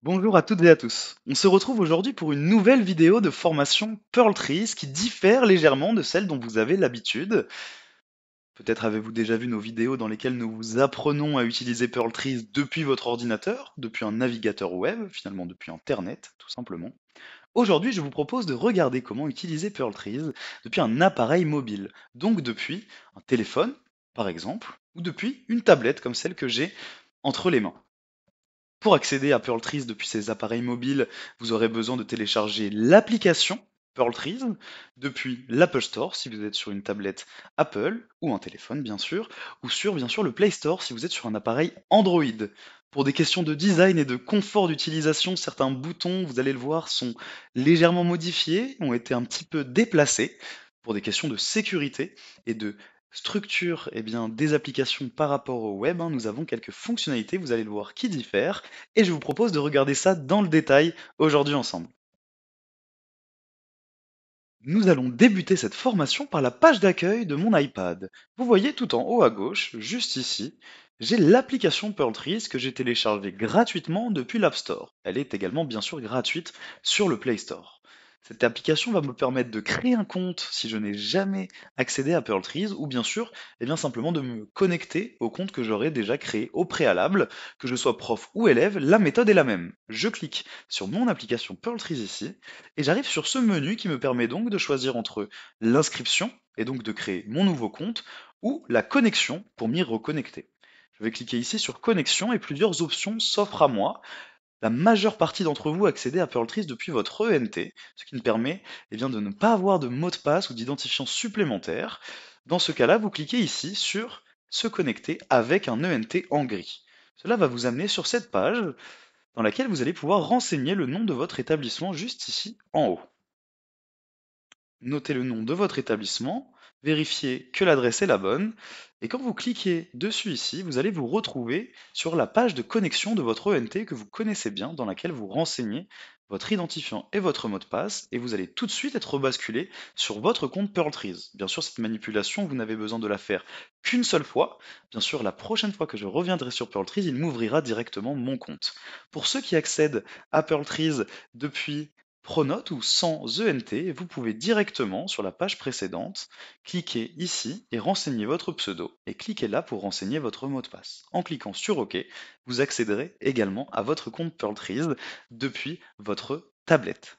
Bonjour à toutes et à tous. On se retrouve aujourd'hui pour une nouvelle vidéo de formation Pearl Trees qui diffère légèrement de celle dont vous avez l'habitude. Peut-être avez-vous déjà vu nos vidéos dans lesquelles nous vous apprenons à utiliser Pearl Trees depuis votre ordinateur, depuis un navigateur web, finalement depuis Internet, tout simplement. Aujourd'hui, je vous propose de regarder comment utiliser Pearl Trees depuis un appareil mobile, donc depuis un téléphone, par exemple, ou depuis une tablette comme celle que j'ai entre les mains. Pour accéder à Pearl Trees depuis ces appareils mobiles, vous aurez besoin de télécharger l'application Pearl Trees depuis l'Apple Store si vous êtes sur une tablette Apple ou un téléphone bien sûr, ou sur bien sûr le Play Store si vous êtes sur un appareil Android. Pour des questions de design et de confort d'utilisation, certains boutons, vous allez le voir, sont légèrement modifiés, ont été un petit peu déplacés. Pour des questions de sécurité et de structure des applications par rapport au web, nous avons quelques fonctionnalités, vous allez le voir, qui diffèrent, et je vous propose de regarder ça dans le détail aujourd'hui ensemble. Nous allons débuter cette formation par la page d'accueil de mon iPad. Vous voyez tout en haut à gauche, juste ici, j'ai l'application Pearl Trees que j'ai téléchargée gratuitement depuis l'App Store. Elle est également bien sûr gratuite sur le Play Store. Cette application va me permettre de créer un compte si je n'ai jamais accédé à Pearl Trees ou bien sûr simplement de me connecter au compte que j'aurais déjà créé au préalable, que je sois prof ou élève, la méthode est la même. Je clique sur mon application Pearl Trees ici et j'arrive sur ce menu qui me permet donc de choisir entre l'inscription, et donc de créer mon nouveau compte, ou la connexion pour m'y reconnecter. Je vais cliquer ici sur connexion et plusieurs options s'offrent à moi. La majeure partie d'entre vous accédez à Pearl Trees depuis votre ENT, ce qui me permet de ne pas avoir de mot de passe ou d'identifiant supplémentaire. Dans ce cas-là, vous cliquez ici sur se connecter avec un ENT en gris. Cela va vous amener sur cette page dans laquelle vous allez pouvoir renseigner le nom de votre établissement juste ici en haut. Notez le nom de votre établissement, vérifiez que l'adresse est la bonne, et quand vous cliquez dessus ici, vous allez vous retrouver sur la page de connexion de votre ENT que vous connaissez bien, dans laquelle vous renseignez votre identifiant et votre mot de passe, et vous allez tout de suite être rebasculé sur votre compte Pearl Trees. Bien sûr, cette manipulation, vous n'avez besoin de la faire qu'une seule fois. Bien sûr, la prochaine fois que je reviendrai sur Pearl Trees, il m'ouvrira directement mon compte. Pour ceux qui accèdent à Pearl Trees depuis Pronote ou sans ENT, vous pouvez directement sur la page précédente cliquer ici et renseigner votre pseudo et cliquez là pour renseigner votre mot de passe. En cliquant sur OK, vous accéderez également à votre compte Pearl Trees depuis votre tablette.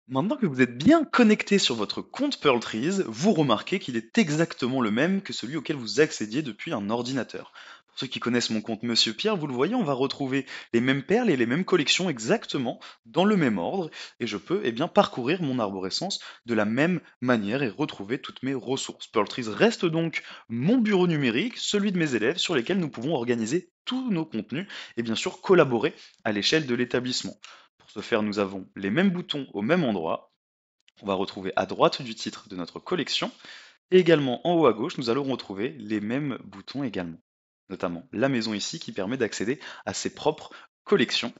Maintenant que vous êtes bien connecté sur votre compte Pearl Trees, vous remarquez qu'il est exactement le même que celui auquel vous accédiez depuis un ordinateur. Pour ceux qui connaissent mon compte Monsieur Pierre, vous le voyez, on va retrouver les mêmes perles et les mêmes collections exactement dans le même ordre, et je peux parcourir mon arborescence de la même manière et retrouver toutes mes ressources. Pearl Trees reste donc mon bureau numérique, celui de mes élèves, sur lesquels nous pouvons organiser tous nos contenus et bien sûr collaborer à l'échelle de l'établissement. Pour ce faire, nous avons les mêmes boutons au même endroit. On va retrouver à droite du titre de notre collection. Et également en haut à gauche, nous allons retrouver les mêmes boutons également. Notamment la maison ici qui permet d'accéder à ses propres collections.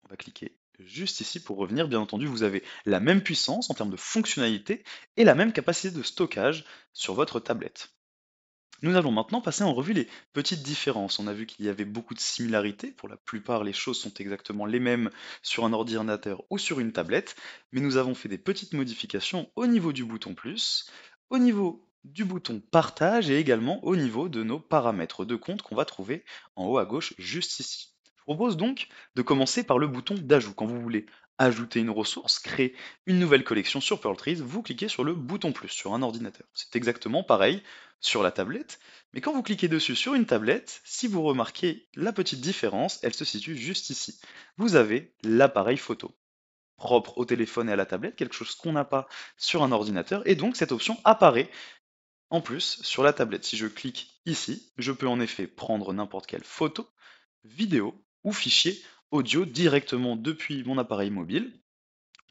On va cliquer juste ici pour revenir. Bien entendu, vous avez la même puissance en termes de fonctionnalité et la même capacité de stockage sur votre tablette. Nous allons maintenant passer en revue les petites différences. On a vu qu'il y avait beaucoup de similarités. Pour la plupart, les choses sont exactement les mêmes sur un ordinateur ou sur une tablette, mais nous avons fait des petites modifications au niveau du bouton plus, au niveau du bouton partage et également au niveau de nos paramètres de compte qu'on va trouver en haut à gauche juste ici. Je vous propose donc de commencer par le bouton d'ajout. Quand vous voulez ajouter une ressource, créer une nouvelle collection sur Pearl Trees, vous cliquez sur le bouton plus sur un ordinateur. C'est exactement pareil sur la tablette, mais quand vous cliquez dessus sur une tablette, si vous remarquez la petite différence, elle se situe juste ici. Vous avez l'appareil photo, propre au téléphone et à la tablette, quelque chose qu'on n'a pas sur un ordinateur, et donc cette option apparaît en plus sur la tablette. Si je clique ici, je peux en effet prendre n'importe quelle photo, vidéo ou fichier audio directement depuis mon appareil mobile,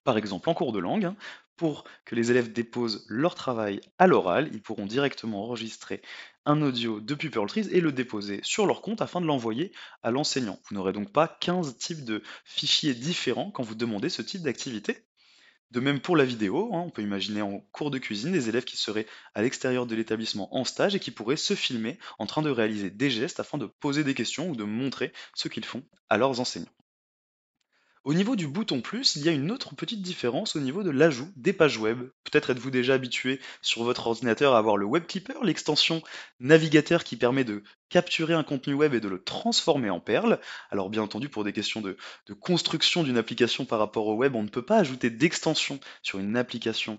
par exemple en cours de langue. Pour que les élèves déposent leur travail à l'oral, ils pourront directement enregistrer un audio depuis Pearl Trees et le déposer sur leur compte afin de l'envoyer à l'enseignant. Vous n'aurez donc pas 15 types de fichiers différents quand vous demandez ce type d'activité. De même pour la vidéo, hein, on peut imaginer en cours de cuisine des élèves qui seraient à l'extérieur de l'établissement en stage et qui pourraient se filmer en train de réaliser des gestes afin de poser des questions ou de montrer ce qu'ils font à leurs enseignants. Au niveau du bouton plus, il y a une autre petite différence au niveau de l'ajout des pages web. Peut-être êtes-vous déjà habitué sur votre ordinateur à avoir le Web Clipper, l'extension navigateur qui permet de capturer un contenu web et de le transformer en perles. Alors bien entendu, pour des questions de construction d'une application par rapport au web, on ne peut pas ajouter d'extension sur une application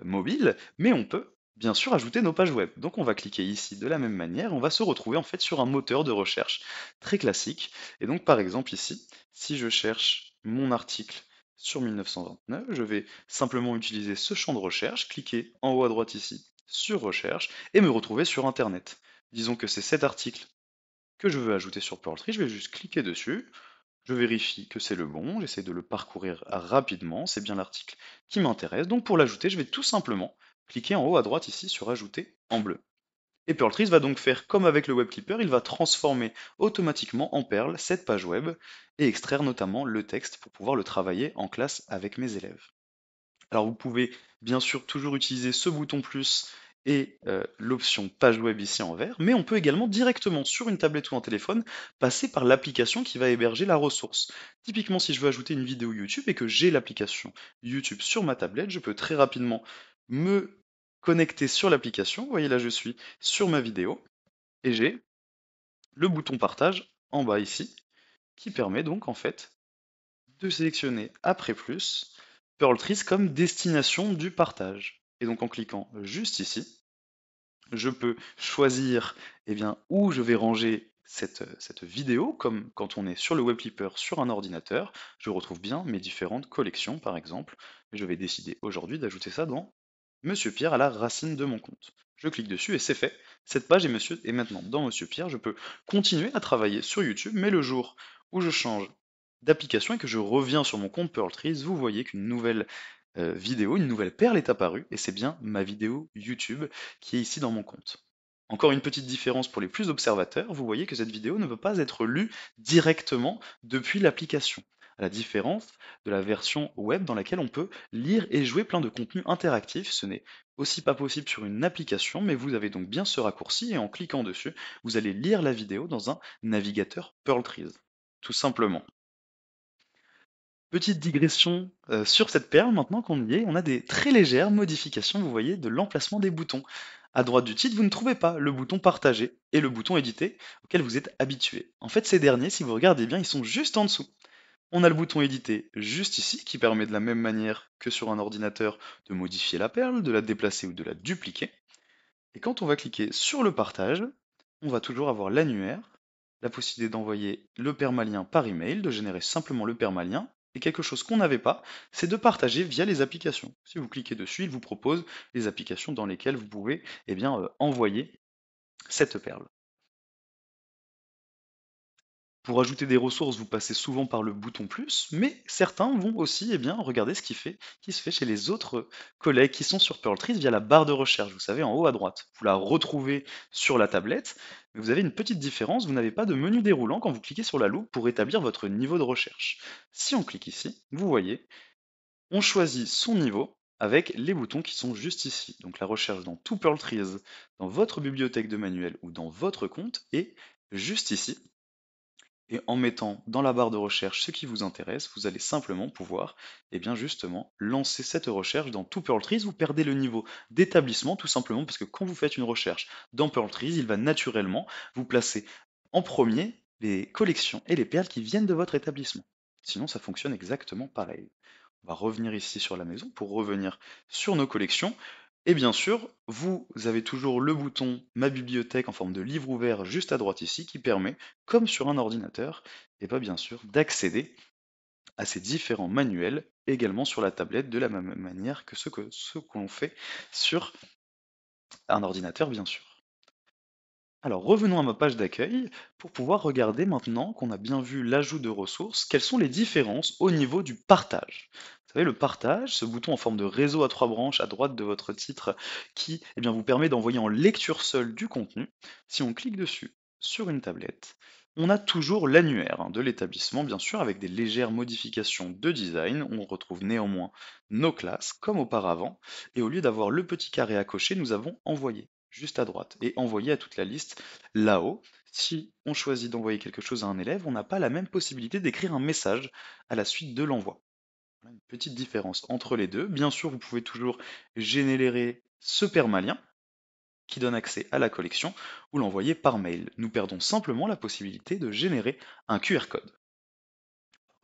mobile, mais on peut bien sûr ajouter nos pages web. Donc on va cliquer ici de la même manière, on va se retrouver en fait sur un moteur de recherche très classique. Et donc par exemple ici, si je cherche mon article sur 1929, je vais simplement utiliser ce champ de recherche, cliquer en haut à droite ici sur recherche et me retrouver sur Internet. Disons que c'est cet article que je veux ajouter sur Pearl Tree, je vais juste cliquer dessus, je vérifie que c'est le bon, j'essaie de le parcourir rapidement, c'est bien l'article qui m'intéresse. Donc pour l'ajouter, je vais tout simplement cliquer en haut à droite ici sur ajouter en bleu. Et Pearl va donc faire comme avec le Web Clipper, il va transformer automatiquement en perles cette page web et extraire notamment le texte pour pouvoir le travailler en classe avec mes élèves. Alors vous pouvez bien sûr toujours utiliser ce bouton plus et l'option page web ici en vert, mais on peut également directement sur une tablette ou un téléphone passer par l'application qui va héberger la ressource. Typiquement si je veux ajouter une vidéo YouTube et que j'ai l'application YouTube sur ma tablette, je peux très rapidement me connecter sur l'application. Vous voyez là je suis sur ma vidéo et j'ai le bouton partage en bas ici qui permet donc en fait de sélectionner après plus Pearl Trees comme destination du partage. Et donc en cliquant juste ici, je peux choisir où je vais ranger cette vidéo, comme quand on est sur le Web Clipper sur un ordinateur, je retrouve bien mes différentes collections par exemple, mais je vais décider aujourd'hui d'ajouter ça dans Monsieur Pierre à la racine de mon compte. Je clique dessus et c'est fait. Cette page est maintenant dans Monsieur Pierre. Je peux continuer à travailler sur YouTube, mais le jour où je change d'application et que je reviens sur mon compte Pearl Trees, vous voyez qu'une nouvelle vidéo, une nouvelle perle est apparue, et c'est bien ma vidéo YouTube qui est ici dans mon compte. Encore une petite différence pour les plus observateurs, vous voyez que cette vidéo ne peut pas être lue directement depuis l'application, à la différence de la version web dans laquelle on peut lire et jouer plein de contenus interactifs. Ce n'est aussi pas possible sur une application, mais vous avez donc bien ce raccourci et en cliquant dessus, vous allez lire la vidéo dans un navigateur Pearl Trees, tout simplement. Petite digression sur cette perle, maintenant qu'on y est, on a des très légères modifications, vous voyez, de l'emplacement des boutons. À droite du titre, vous ne trouvez pas le bouton partager et le bouton éditer auquel vous êtes habitué. En fait, ces derniers, si vous regardez bien, ils sont juste en dessous. On a le bouton éditer juste ici, qui permet de la même manière que sur un ordinateur de modifier la perle, de la déplacer ou de la dupliquer. Et quand on va cliquer sur le partage, on va toujours avoir l'annuaire, la possibilité d'envoyer le permalien par email, de générer simplement le permalien, et quelque chose qu'on n'avait pas, c'est de partager via les applications. Si vous cliquez dessus, il vous propose les applications dans lesquelles vous pouvez envoyer cette perle. Pour ajouter des ressources, vous passez souvent par le bouton plus, mais certains vont aussi regarder ce qui se fait chez les autres collègues qui sont sur Pearl Trees via la barre de recherche, vous savez, en haut à droite. Vous la retrouvez sur la tablette, mais vous avez une petite différence, vous n'avez pas de menu déroulant quand vous cliquez sur la loupe pour établir votre niveau de recherche. Si on clique ici, vous voyez, on choisit son niveau avec les boutons qui sont juste ici. Donc la recherche dans tout Pearl Trees, dans votre bibliothèque de manuels ou dans votre compte, est juste ici. Et en mettant dans la barre de recherche ce qui vous intéresse, vous allez simplement pouvoir, justement, lancer cette recherche dans tout Pearl Trees. Vous perdez le niveau d'établissement tout simplement parce que quand vous faites une recherche dans Pearl Trees, il va naturellement vous placer en premier les collections et les perles qui viennent de votre établissement. Sinon, ça fonctionne exactement pareil. On va revenir ici sur la maison pour revenir sur nos collections. Et bien sûr, vous avez toujours le bouton Ma bibliothèque en forme de livre ouvert juste à droite ici qui permet, comme sur un ordinateur, et bien sûr d'accéder à ces différents manuels également sur la tablette de la même manière que ce qu'on fait sur un ordinateur bien sûr. Alors revenons à ma page d'accueil pour pouvoir regarder maintenant qu'on a bien vu l'ajout de ressources, quelles sont les différences au niveau du partage. Vous savez, le partage, ce bouton en forme de réseau à trois branches à droite de votre titre qui vous permet d'envoyer en lecture seule du contenu. Si on clique dessus sur une tablette, On a toujours l'annuaire de l'établissement, bien sûr, avec des légères modifications de design. On retrouve néanmoins nos classes comme auparavant. Et au lieu d'avoir le petit carré à cocher, nous avons envoyé juste à droite et envoyé à toute la liste là-haut. Si on choisit d'envoyer quelque chose à un élève, on n'a pas la même possibilité d'écrire un message à la suite de l'envoi. Voilà une petite différence entre les deux. Bien sûr, vous pouvez toujours générer ce permalien qui donne accès à la collection ou l'envoyer par mail. Nous perdons simplement la possibilité de générer un QR code.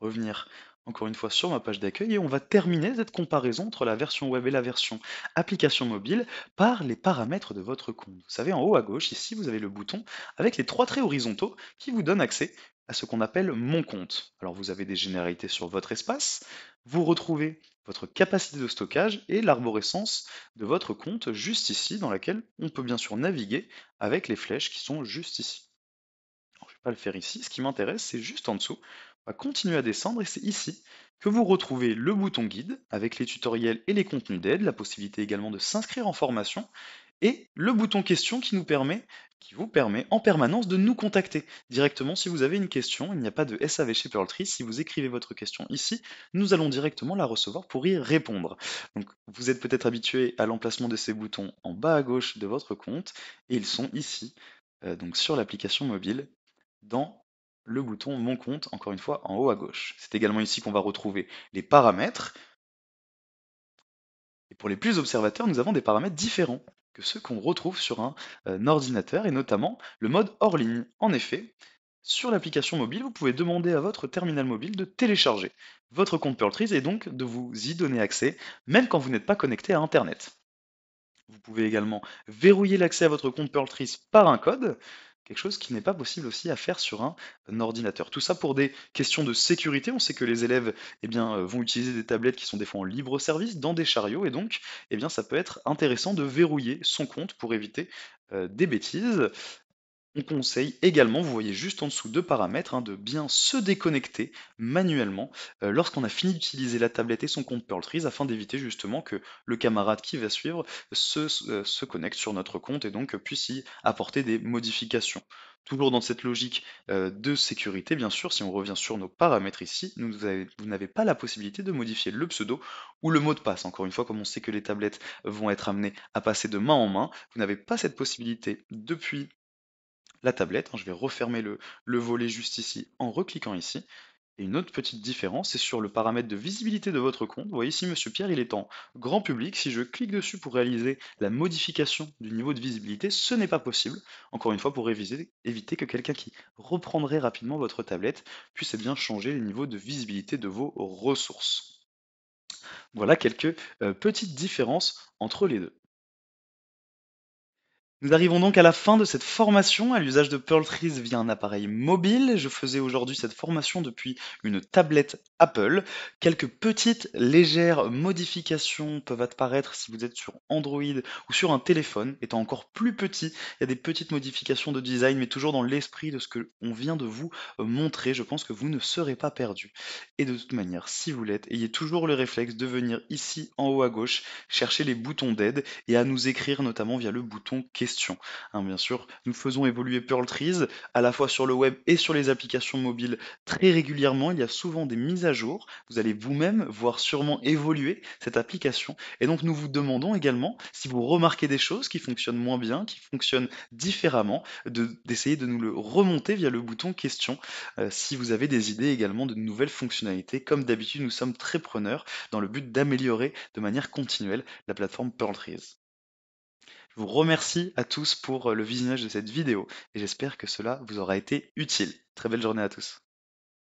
Revenir encore une fois sur ma page d'accueil et on va terminer cette comparaison entre la version web et la version application mobile par les paramètres de votre compte. Vous savez, en haut à gauche, ici, vous avez le bouton avec les trois traits horizontaux qui vous donnent accès à ce qu'on appelle mon compte. Alors vous avez des généralités sur votre espace, vous retrouvez votre capacité de stockage et l'arborescence de votre compte juste ici, dans laquelle on peut bien sûr naviguer avec les flèches qui sont juste ici. Alors, je ne vais pas le faire ici, ce qui m'intéresse, c'est juste en dessous. On va continuer à descendre et c'est ici que vous retrouvez le bouton guide avec les tutoriels et les contenus d'aide, la possibilité également de s'inscrire en formation et le bouton question qui vous permet en permanence de nous contacter directement si vous avez une question. Il n'y a pas de SAV chez Pearltree. Si vous écrivez votre question ici, nous allons directement la recevoir pour y répondre. Donc, vous êtes peut-être habitué à l'emplacement de ces boutons en bas à gauche de votre compte et ils sont ici, donc sur l'application mobile dans le bouton Mon compte, encore une fois en haut à gauche. C'est également ici qu'on va retrouver les paramètres. Et pour les plus observateurs, nous avons des paramètres différents que ceux qu'on retrouve sur un ordinateur, et notamment le mode hors ligne. En effet, sur l'application mobile, vous pouvez demander à votre terminal mobile de télécharger votre compte Pearltrees et donc de vous y donner accès, même quand vous n'êtes pas connecté à Internet. Vous pouvez également verrouiller l'accès à votre compte Pearltrees par un code, quelque chose qui n'est pas possible aussi à faire sur un ordinateur. Tout ça pour des questions de sécurité. On sait que les élèves vont utiliser des tablettes qui sont des fois en libre service dans des chariots et donc ça peut être intéressant de verrouiller son compte pour éviter des bêtises. On conseille également, vous voyez juste en dessous deux paramètres, de bien se déconnecter manuellement lorsqu'on a fini d'utiliser la tablette et son compte Pearltrees afin d'éviter justement que le camarade qui va suivre se connecte sur notre compte et donc puisse y apporter des modifications. Toujours dans cette logique de sécurité, bien sûr, si on revient sur nos paramètres ici, vous n'avez pas la possibilité de modifier le pseudo ou le mot de passe. Encore une fois, comme on sait que les tablettes vont être amenées à passer de main en main, vous n'avez pas cette possibilité depuis la tablette. Je vais refermer le volet juste ici en recliquant ici. Et une autre petite différence, c'est sur le paramètre de visibilité de votre compte. Vous voyez ici, Monsieur Pierre, il est en grand public. Si je clique dessus pour réaliser la modification du niveau de visibilité, ce n'est pas possible. Encore une fois, pour éviter que quelqu'un qui reprendrait rapidement votre tablette puisse bien changer les niveaux de visibilité de vos ressources. Voilà quelques petites différences entre les deux. Nous arrivons donc à la fin de cette formation à l'usage de Pearltrees via un appareil mobile. Je faisais aujourd'hui cette formation depuis une tablette Apple. Quelques petites légères modifications peuvent apparaître si vous êtes sur Android ou sur un téléphone, étant encore plus petit. Il y a des petites modifications de design, mais toujours dans l'esprit de ce que on vient de vous montrer. Je pense que vous ne serez pas perdu. Et de toute manière, si vous l'êtes, ayez toujours le réflexe de venir ici en haut à gauche chercher les boutons d'aide et à nous écrire notamment via le bouton question. Bien sûr, nous faisons évoluer Pearltrees à la fois sur le web et sur les applications mobiles très régulièrement. Il y a souvent des mises à jour. Vous allez vous-même voir sûrement évoluer cette application. Et donc nous vous demandons également, si vous remarquez des choses qui fonctionnent moins bien, qui fonctionnent différemment, d'essayer de nous le remonter via le bouton question. Si vous avez des idées également de nouvelles fonctionnalités, comme d'habitude, nous sommes très preneurs dans le but d'améliorer de manière continuelle la plateforme Pearltrees. Je vous remercie à tous pour le visionnage de cette vidéo et j'espère que cela vous aura été utile. Très belle journée à tous.